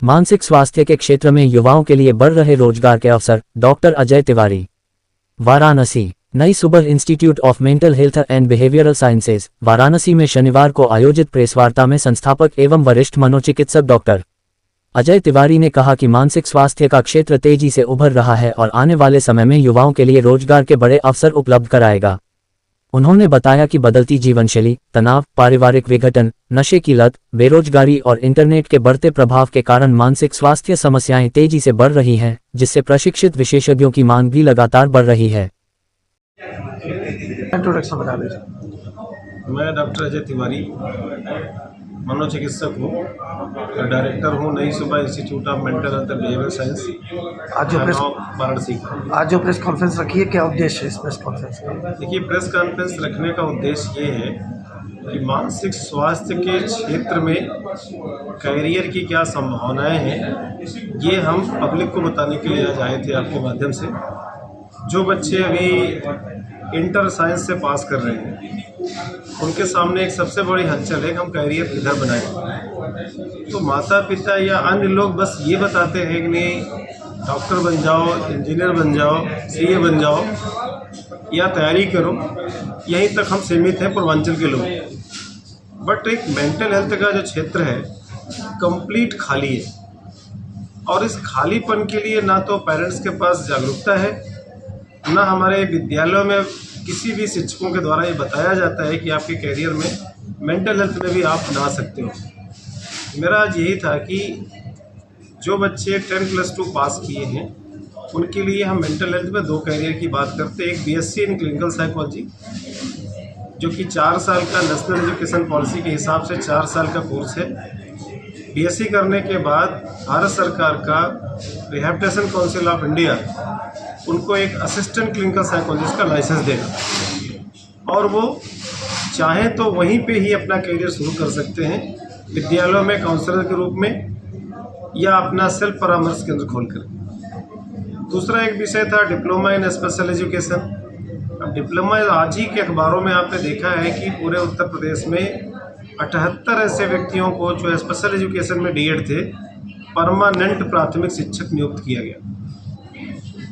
मानसिक स्वास्थ्य के क्षेत्र में युवाओं के लिए बढ़ रहे रोजगार के अवसर, डॉक्टर अजय तिवारी। वाराणसी। नई सुबह institute of mental health and behavioural sciences, Varanasi में शनिवार को आयोजित प्रेसवार्ता में संस्थापक एवं वरिष्ठ मनोचिकित्सक डॉक्टर अजय तिवारी ने कहा कि मानसिक स्वास्थ्य का क्षेत्र तेजी से उभर रहा है और आने वाले समय में युवाओं के लिए रोजगार के बड़े अवसर उपलब्ध कराएगा। उन्होंने बताया कि बदलती जीवनशैली, तनाव, पारिवारिक विघटन, नशे की लत, बेरोजगारी और इंटरनेट के बढ़ते प्रभाव के कारण मानसिक स्वास्थ्य समस्याएं तेजी से बढ़ रही हैं, जिससे प्रशिक्षित विशेषज्ञों की मांग भी लगातार बढ़ रही है। इंट्रोडक्शन बता दीजिए। मैं डॉक्टर अजय तिवारी मनोचिकित्सक हूँ, डायरेक्टर हूँ नई सुबह institute of mental health and behavioural science Varanasi. आज जो प्रेस कॉन्फ्रेंस रखी है, क्या उद्देश्य है इस प्रेस कॉन्फ्रेंस का? देखिए, प्रेस कॉन्फ्रेंस रखने का उद्देश्य ये है कि मानसिक स्वास्थ्य के क्षेत्र में कैरियर की क्या संभावनाएं हैं, ये हम पब्लिक को बताने के लिए आज आए थे आपके माध्यम से। जो बच्चे अभी इंटर साइंस से पास कर रहे हैं, उनके सामने एक सबसे बड़ी हलचल है कि हम कैरियर किधर बनाएं। तो माता पिता या अन्य लोग बस ये बताते हैं कि नहीं, डॉक्टर बन जाओ, इंजीनियर बन जाओ, सीए बन जाओ या तैयारी करो, यहीं तक हम सीमित हैं पूर्वांचल के लोग। बट एक मेंटल हेल्थ का जो क्षेत्र है कंप्लीट खाली है, और इस खालीपन के लिए ना तो पेरेंट्स के पास जागरूकता है, ना हमारे विद्यालयों में किसी भी शिक्षकों के द्वारा ये बताया जाता है कि आपके करियर में मेंटल हेल्थ में भी आप बना सकते हो। मेरा आज यही था कि जो बच्चे 10+2 पास किए हैं उनके लिए हम मेंटल हेल्थ में 2 कैरियर की बात करते हैं। एक बीएससी इन क्लिनिकल साइकोलॉजी, जो कि 4 साल का नेशनल एजुकेशन पॉलिसी के हिसाब से 4 साल का कोर्स है। बीएससी करने के बाद भारत सरकार का रिहैबिलिटेशन काउंसिल ऑफ इंडिया उनको एक असिस्टेंट क्लिनिकल साइकोलॉजिस्ट का लाइसेंस देगा, और वो चाहें तो वहीं पे ही अपना करियर शुरू कर सकते हैं, विद्यालयों में काउंसलर के रूप में या अपना सेल्फ परामर्श केंद्र खोलकर। दूसरा एक विषय था डिप्लोमा इन स्पेशल एजुकेशन। अब डिप्लोमा आज ही के अखबारों में आपने देखा है कि पूरे उत्तर प्रदेश में 78 ऐसे व्यक्तियों को जो स्पेशल एजुकेशन में डीएड थे, परमानेंट प्राथमिक शिक्षक नियुक्त किया गया।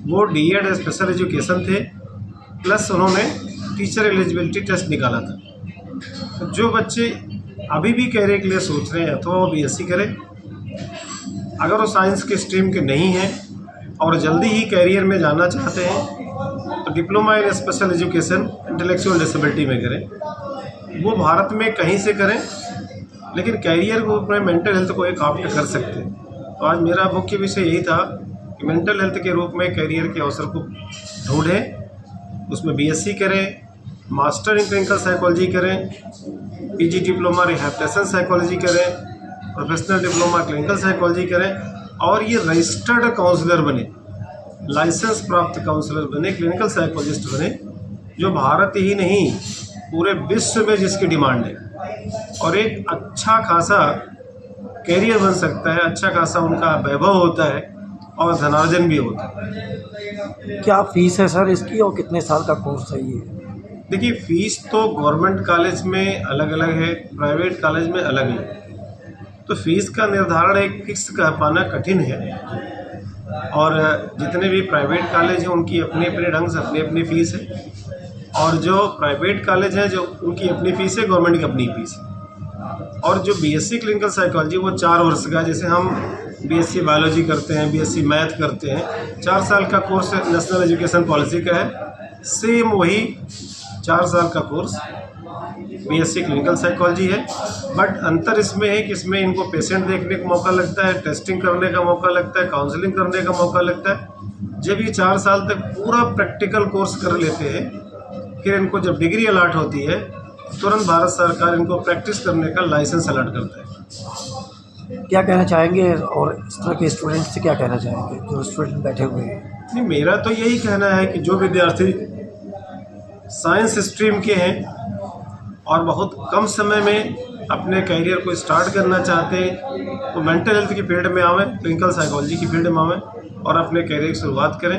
वो डीएड स्पेशल एजुकेशन थे, प्लस उन्होंने टीचर एलिजिबिलिटी टेस्ट निकाला था। तो जो बच्चे अभी भी कैरियर के लिए सोच रहे हैं, अथवा वो बीएससी करें, अगर वो साइंस के स्ट्रीम के नहीं हैं और जल्दी ही कैरियर में जाना चाहते हैं, तो diploma in special education intellectual disability में करें। वो भारत में कहीं से करें, लेकिन कैरियर को अपने मेंटल हेल्थ को एक ऑप्ट कर सकते हैं। तो आज मेरा मुख्य विषय यही था कि मेंटल हेल्थ के रूप में कैरियर के अवसर को ढूंढें, उसमें बीएससी करें, मास्टर इन क्लिनिकल साइकोलॉजी करें, पीजी डिप्लोमा रिहैबिलिटेशन साइकोलॉजी करें, प्रोफेशनल डिप्लोमा क्लिनिकल साइकोलॉजी करें, और ये रजिस्टर्ड काउंसलर बने, लाइसेंस प्राप्त काउंसलर बने, क्लिनिकल साइकोलॉजिस्ट बने, जो भारत ही नहीं पूरे विश्व में जिसकी डिमांड है, और एक अच्छा खासा कैरियर बन सकता है, अच्छा खासा उनका वैभव होता है और धनार्जन भी होता है। क्या फीस है सर इसकी, और कितने साल का कोर्स है ये? देखिए, फीस तो गवर्नमेंट कॉलेज में अलग अलग है, प्राइवेट कॉलेज में अलग है। तो फीस का निर्धारण एक फिक्स कर पाना कठिन है, और जितने भी प्राइवेट कॉलेज हैं उनकी अपने अपने ढंग से अपनी अपनी फीस है, और जो प्राइवेट कॉलेज हैं जो उनकी अपनी फीस है, गवर्नमेंट की अपनी फीस है। और जो बीएससी क्लिनिकल साइकोलॉजी वो 4 वर्ष का, जैसे हम बीएससी बायोलॉजी करते हैं, बीएससी मैथ करते हैं, 4 साल का कोर्स नेशनल एजुकेशन पॉलिसी का है, सेम वही 4 साल का कोर्स बीएससी क्लिनिकल साइकोलॉजी है। बट अंतर इसमें है कि इसमें इनको पेशेंट देखने का मौका लगता है, टेस्टिंग करने का मौका लगता है, काउंसलिंग करने का मौका लगता है। जब ये 4 साल तक पूरा प्रैक्टिकल कोर्स कर लेते हैं, फिर इनको जब डिग्री अलॉट होती है, तुरंत भारत सरकार इनको प्रैक्टिस करने का लाइसेंस अलॉट करता है। क्या कहना चाहेंगे, और इस तरह के स्टूडेंट से क्या कहना चाहेंगे जो स्टूडेंट बैठे हुए हैं? नहीं, मेरा तो यही कहना है कि जो विद्यार्थी साइंस स्ट्रीम के हैं और बहुत कम समय में अपने कैरियर को स्टार्ट करना चाहते हैं, वो मेंटल हेल्थ की फील्ड में आवें, क्लिनिकल साइकोलॉजी की फील्ड में आवें और अपने कैरियर की शुरुआत करें।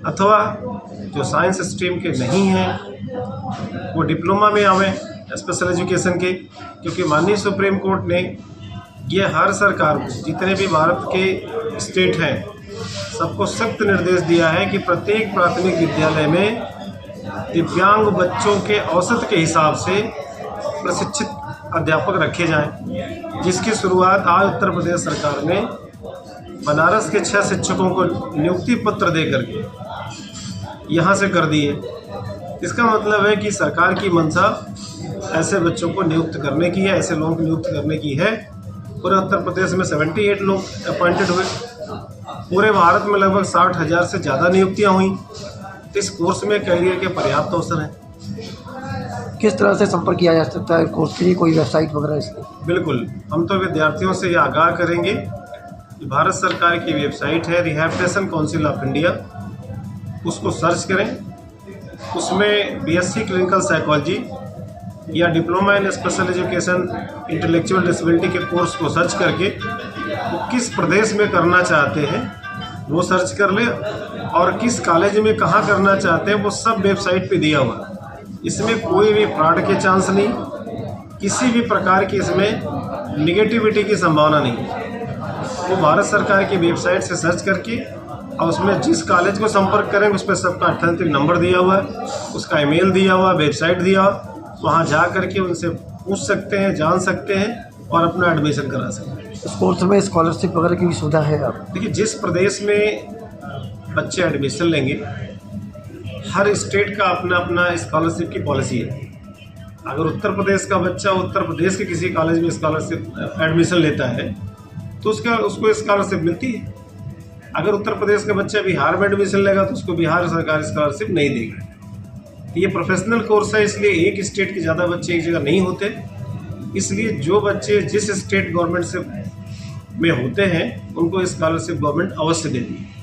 अथवा जो साइंस स्ट्रीम के नहीं हैं वो डिप्लोमा में आवें स्पेशल एजुकेशन के, क्योंकि माननीय सुप्रीम कोर्ट ने ये हर सरकार को, जितने भी भारत के स्टेट हैं, सबको सख्त निर्देश दिया है कि प्रत्येक प्राथमिक विद्यालय में दिव्यांग बच्चों के औसत के हिसाब से प्रशिक्षित अध्यापक रखे जाएं, जिसकी शुरुआत आज उत्तर प्रदेश सरकार ने बनारस के 6 शिक्षकों को नियुक्ति पत्र दे करके यहाँ से कर दी है। इसका मतलब है कि सरकार की मंशा ऐसे बच्चों को नियुक्त करने की है, ऐसे लोगों को नियुक्त करने की है। पूरे उत्तर प्रदेश में 78 लोग अपॉइंटेड हुए, पूरे भारत में लगभग 60,000 से ज़्यादा नियुक्तियाँ हुई। तो इस कोर्स में कैरियर के पर्याप्त अवसर हैं। किस तरह से संपर्क किया जा सकता है कोर्स के लिए, कोई वेबसाइट वगैरह इसकी? बिल्कुल, हम तो विद्यार्थियों से ये आगाह करेंगे कि भारत सरकार की वेबसाइट है रिहैबिलिटेशन काउंसिल ऑफ इंडिया, उसको सर्च करें। उसमें बीएससी क्लिनिकल साइकोलॉजी या diploma in special education intellectual disability के कोर्स को सर्च करके वो किस प्रदेश में करना चाहते हैं वो सर्च कर ले, और किस कॉलेज में कहाँ करना चाहते हैं वो सब वेबसाइट पे दिया हुआ है। इसमें कोई भी फ्रॉड के चांस नहीं, किसी भी प्रकार की इसमें निगेटिविटी की संभावना नहीं। वो भारत सरकार की वेबसाइट से सर्च करके और उसमें जिस कॉलेज को संपर्क करेंगे उस पर सबका अथेंटिक नंबर दिया हुआ है, उसका ईमेल दिया हुआ, वेबसाइट दिया हुआ, वहाँ जा करके उनसे पूछ सकते हैं, जान सकते हैं और अपना एडमिशन करा सकते हैं। इस कोर्स में स्कॉलरशिप वगैरह की भी सुविधा है? आप देखिए, जिस प्रदेश में बच्चे एडमिशन लेंगे, हर स्टेट का अपना अपना स्कॉलरशिप की पॉलिसी है। अगर उत्तर प्रदेश का बच्चा उत्तर प्रदेश के किसी कॉलेज में स्कॉलरशिप एडमिशन लेता है तो उसको स्कॉलरशिप मिलती है। अगर उत्तर प्रदेश का बच्चा बिहार में एडमिशन लेगा तो उसको बिहार सरकार स्कॉलरशिप नहीं देगी। ये प्रोफेशनल कोर्स है, इसलिए एक स्टेट के ज़्यादा बच्चे एक जगह नहीं होते। इसलिए जो बच्चे जिस स्टेट गवर्नमेंट से में होते हैं उनको स्कॉलरशिप गवर्नमेंट अवश्य देती है।